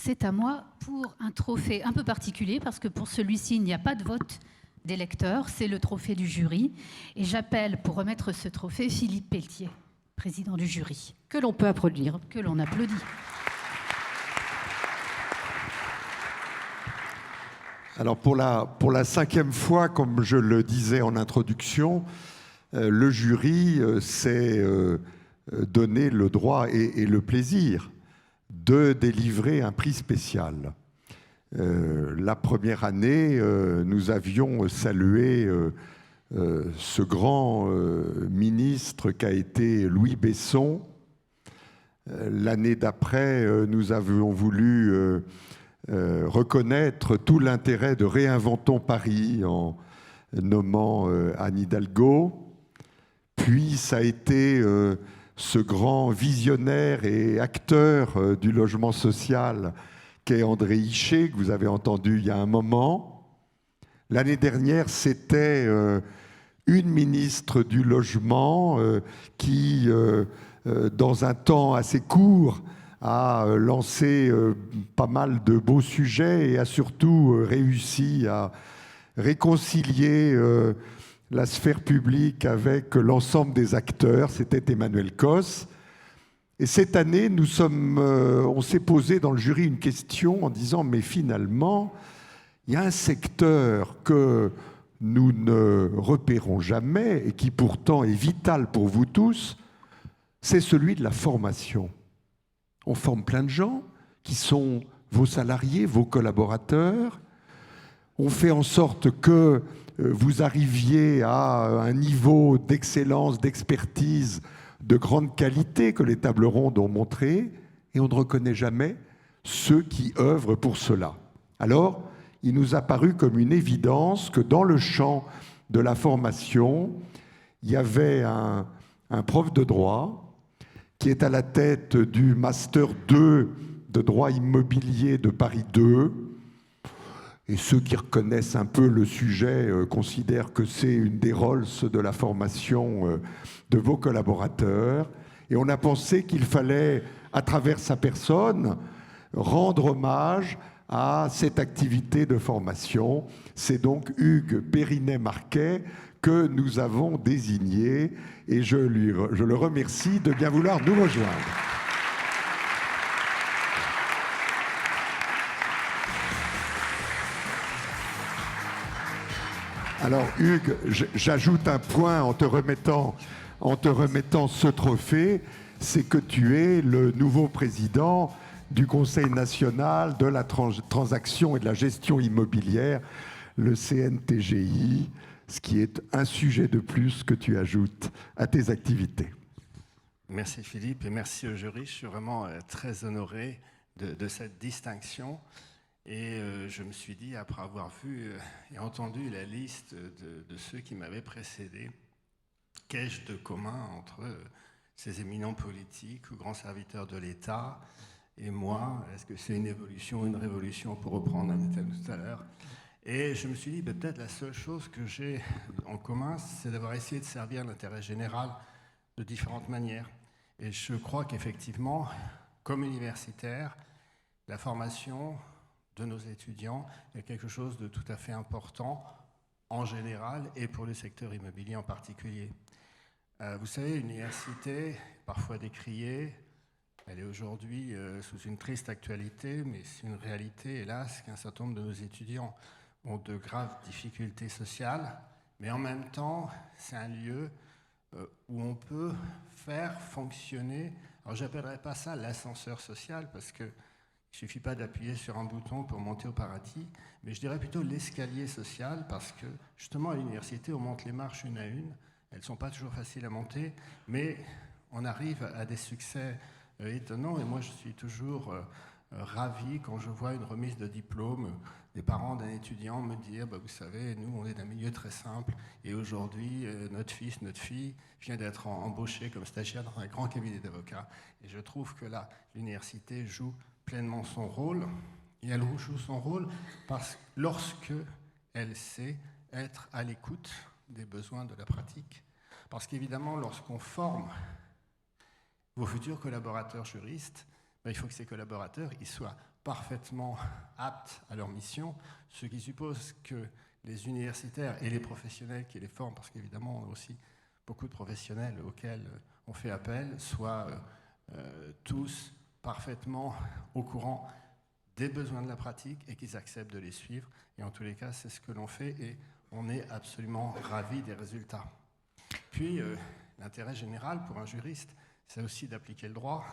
c'est à moi pour un trophée un peu particulier, parce que pour celui-ci, il n'y a pas de vote des lecteurs, c'est le trophée du jury. Et j'appelle pour remettre ce trophée Philippe Pelletier, président du jury. Que l'on peut applaudir. Que l'on applaudit. Alors pour la 5e fois, comme je le disais en introduction, le jury s'est donné le droit et le plaisir de délivrer un prix spécial. La première année, nous avions salué ce grand ministre qu'a été Louis Besson. L'année d'après, nous avions voulu reconnaître tout l'intérêt de Réinventons Paris en nommant Anne Hidalgo. Puis ça a été ce grand visionnaire et acteur du logement social qu'est André Hichet, que vous avez entendu il y a un moment. L'année dernière, c'était une ministre du logement qui, dans un temps assez court, a lancé pas mal de beaux sujets et a surtout réussi à réconcilier la sphère publique avec l'ensemble des acteurs. C'était Emmanuel Cos. Et cette année, on s'est posé dans le jury une question en disant « Mais finalement, il y a un secteur que nous ne repérons jamais et qui pourtant est vital pour vous tous, c'est celui de la formation. On forme plein de gens qui sont vos salariés, vos collaborateurs. On fait en sorte que vous arriviez à un niveau d'excellence, d'expertise, de grande qualité que les tables rondes ont montré, et on ne reconnaît jamais ceux qui œuvrent pour cela. Alors, il nous a paru comme une évidence que dans le champ de la formation, il y avait un prof de droit qui est à la tête du Master 2 de droit immobilier de Paris 2. Et ceux qui reconnaissent un peu le sujet considèrent que c'est une des Rolls de la formation de vos collaborateurs. Et on a pensé qu'il fallait, à travers sa personne, rendre hommage à cette activité de formation. C'est donc Hugues Périnet-Marquet que nous avons désigné et je le remercie de bien vouloir nous rejoindre. Alors Hugues, j'ajoute un point en te remettant ce trophée, c'est que tu es le nouveau président du Conseil national de la transaction et de la gestion immobilière, le CNTGI, ce qui est un sujet de plus que tu ajoutes à tes activités. Merci Philippe et merci au jury. Je suis vraiment très honoré de cette distinction. Et je me suis dit, après avoir vu et entendu la liste de ceux qui m'avaient précédé, qu'ai-je de commun entre ces éminents politiques ou grands serviteurs de l'État et moi? Est-ce que c'est une évolution, une révolution, pour reprendre un thème tout à l'heure? Et je me suis dit, peut-être la seule chose que j'ai en commun, c'est d'avoir essayé de servir l'intérêt général de différentes manières. Et je crois qu'effectivement, comme universitaire, la formation de nos étudiants est quelque chose de tout à fait important en général et pour le secteur immobilier en particulier. Vous savez, l'université, parfois décriée, elle est aujourd'hui sous une triste actualité, mais c'est une réalité, hélas, qu'un certain nombre de nos étudiants ont de graves difficultés sociales, mais en même temps, c'est un lieu où on peut faire fonctionner, alors je n'appellerais pas ça l'ascenseur social, parce que il ne suffit pas d'appuyer sur un bouton pour monter au paradis, mais je dirais plutôt l'escalier social, parce que justement à l'université, on monte les marches une à une. Elles ne sont pas toujours faciles à monter, mais on arrive à des succès étonnants. Et moi, je suis toujours ravi quand je vois une remise de diplôme des parents d'un étudiant me dire vous savez, nous, on est d'un milieu très simple, et aujourd'hui, notre fils, notre fille vient d'être embauché comme stagiaire dans un grand cabinet d'avocats. Et je trouve que là, l'université joue pleinement son rôle, et elle joue son rôle parce que lorsque elle sait être à l'écoute des besoins de la pratique. Parce qu'évidemment, lorsqu'on forme vos futurs collaborateurs juristes, il faut que ces collaborateurs ils soient parfaitement aptes à leur mission, ce qui suppose que les universitaires et les professionnels qui les forment, parce qu'évidemment on a aussi beaucoup de professionnels auxquels on fait appel, soient tous parfaitement au courant des besoins de la pratique et qu'ils acceptent de les suivre. Et en tous les cas, c'est ce que l'on fait et on est absolument ravis des résultats. Puis, l'intérêt général pour un juriste, c'est aussi d'appliquer le droit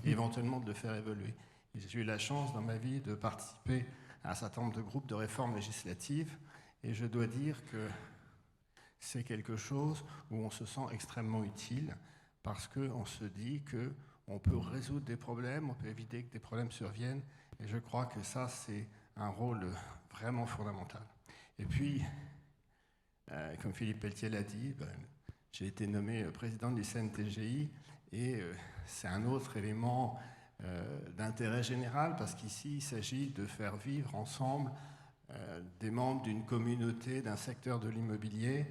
et éventuellement de le faire évoluer. J'ai eu la chance dans ma vie de participer à un certain nombre de groupes de réformes législatives et je dois dire que c'est quelque chose où on se sent extrêmement utile parce qu'on se dit qu'on peut résoudre des problèmes, on peut éviter que des problèmes surviennent et je crois que ça, c'est un rôle vraiment fondamental. Et puis, comme Philippe Pelletier l'a dit, j'ai été nommé président du CNTGI et c'est un autre élément d'intérêt général parce qu'ici, il s'agit de faire vivre ensemble des membres d'une communauté, d'un secteur de l'immobilier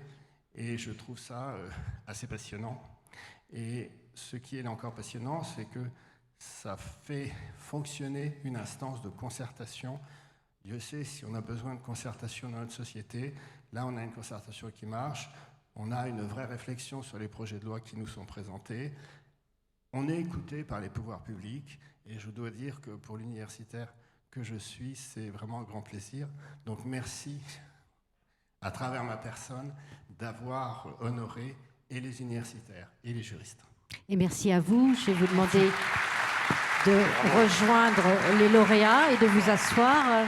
et je trouve ça assez passionnant. Et ce qui est encore passionnant, c'est que ça fait fonctionner une instance de concertation. Dieu sait si on a besoin de concertation dans notre société. Là, on a une concertation qui marche. On a une vraie réflexion sur les projets de loi qui nous sont présentés. On est écouté par les pouvoirs publics. Et je dois dire que pour l'universitaire que je suis, c'est vraiment un grand plaisir. Donc merci, à travers ma personne, d'avoir honoré et les universitaires et les juristes. Et merci à vous. Je vais vous demander de rejoindre les lauréats et de vous asseoir.